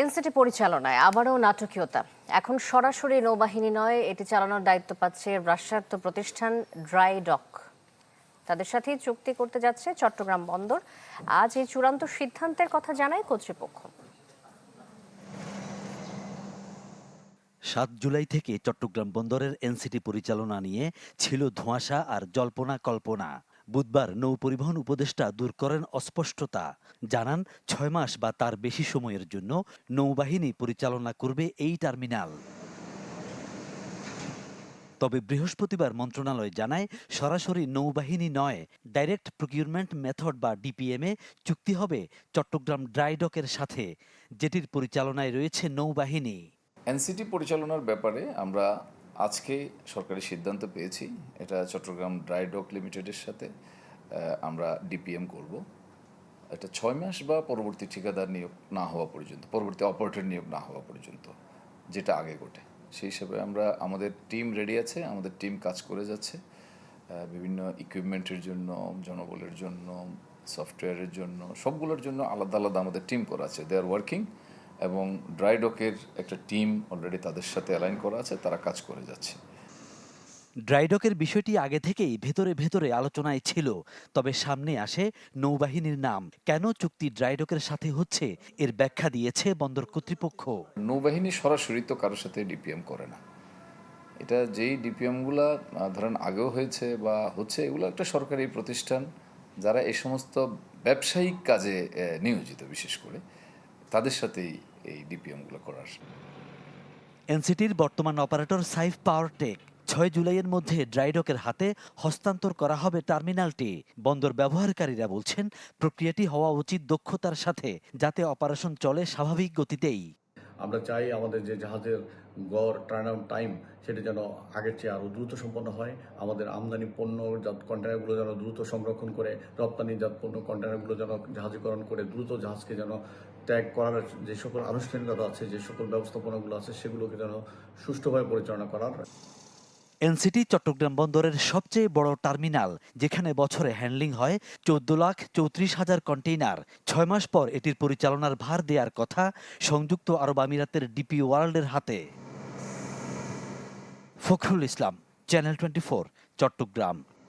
NCT পরিচালনায় আবারও নাটকীয়তা। এখন সরাসরি নৌবাহিনী নয়, এটি চালানোর দায়িত্ব পাচ্ছে রাষ্ট্রায়ত্ত প্রতিষ্ঠান ড্রাই ডক। তাদের সাথেই চুক্তি করতে যাচ্ছে চট্টগ্রাম বন্দর। আজ এই চূড়ান্ত সিদ্ধান্তের কথা জানায় কর্তৃপক্ষ। ৭ জুলাই থেকে চট্টগ্রাম বন্দরের এনসিটি পরিচালনা নিয়ে ছিল ধোঁয়াশা আর জল্পনা কল্পনা। বুধবার নৌ পরিবহন উপদেষ্টা দূর করেন অস্পষ্টতা, জানান ৬ মাস বা তার বেশি সময়ের জন্য নৌবাহিনী পরিচালনা করবে এই টার্মিনাল। তবে বৃহস্পতিবার মন্ত্রণালয় জানায় সরাসরি নৌবাহিনী নয়, ডাইরেক্ট প্রকিউরমেন্ট মেথড বা ডিপিএমে চুক্তি হবে চট্টগ্রাম ড্রাই ডকের সাথে, যেটির পরিচালনায় রয়েছে নৌবাহিনী। এনসিটি পরিচালনার ব্যাপারে আমরা আজকে সরকারি সিদ্ধান্ত পেয়েছি। এটা চট্টগ্রাম ড্রাই ডক লিমিটেডের সাথে আমরা ডিপিএম করব। এটা ৬ মাস বা পরবর্তী ঠিকাদার নিয়োগ না হওয়া পর্যন্ত, পরবর্তী অপারেটর নিয়োগ না হওয়া পর্যন্ত, যেটা আগে ঘটে। সেই হিসাবে আমাদের টিম রেডি আছে, আমাদের টিম কাজ করে যাচ্ছে বিভিন্ন ইকুইপমেন্টের জন্য, জনবলের জন্য, সফটওয়্যারের জন্য, সবগুলোর জন্য আলাদা আলাদা আমাদের টিম করা আছে। দে আর ওয়ার্কিং, এবং ড্রাই ডকের একটা টিম অলরেডি তাদের সাথে অ্যালাইন করা আছে, তারা কাজ করে যাচ্ছে। ড্রাইডকের বিষয়টি আগে থেকেই ভেতরে ভেতরে আলোচনায় ছিল, তবে সামনে আসে নৌবাহিনীর নাম। কেন চুক্তি ড্রাইডকের সাথে হচ্ছে এর ব্যাখ্যা দিয়েছে বন্দর কর্তৃপক্ষ। নৌবাহিনী সরাসরি তো কারোর সাথে ডিপিএম করে না। এটা যেই ডিপিএমগুলা ধরেন আগেও হয়েছে বা হচ্ছে, এগুলো একটা সরকারি প্রতিষ্ঠান যারা এই সমস্ত ব্যবসায়িক কাজে নিয়োজিত, বিশেষ করে তাদের সাথেই এই ডিপিএমগুলো করার। এনসিটির বর্তমান অপারেটর সাইফ পাওয়ার টেক ৬ জুলাইয়ের মধ্যে ড্রাইডকের হাতে হস্তান্তর করা হবে টার্মিনালটি। বন্দর ব্যবহারকারীরা বলছেন প্রক্রিয়াটি হওয়া উচিত দক্ষতার সাথে, যাতে অপারেশন চলে স্বাভাবিক গতিতেই। আমরা চাই আমাদের যে জাহাজের গড় টার্ন আউট টাইম সেটা যেন আগের চেয়ে আরও দ্রুত সম্পন্ন হয়। আমাদের আমদানি পণ্যজাত কন্টেনারগুলো যেন দ্রুত সংরক্ষণ করে, রপ্তানিজাত পণ্য কন্টেনারগুলো যেন জাহাজীকরণ করে দ্রুত জাহাজকে যেন ট্যাগ করার যে সকল আনুষ্ঠানিকতা আছে, যে সকল ব্যবস্থাপনাগুলো আছে, সেগুলোকে যেন সুষ্ঠুভাবে পরিচালনা করার। এনসিটি চট্টগ্রাম বন্দরের সবচেয়ে বড় টার্মিনাল, যেখানে বছরে হ্যান্ডলিং হয় ১৪,৩৪,০০০ কন্টেইনার। ৬ মাস পর এটির পরিচালনার ভার দেওয়ার কথা সংযুক্ত আরব আমিরাতের ডিপি ওয়ার্ল্ডের হাতে। ফখরুল ইসলাম, চ্যানেল 24, চট্টগ্রাম।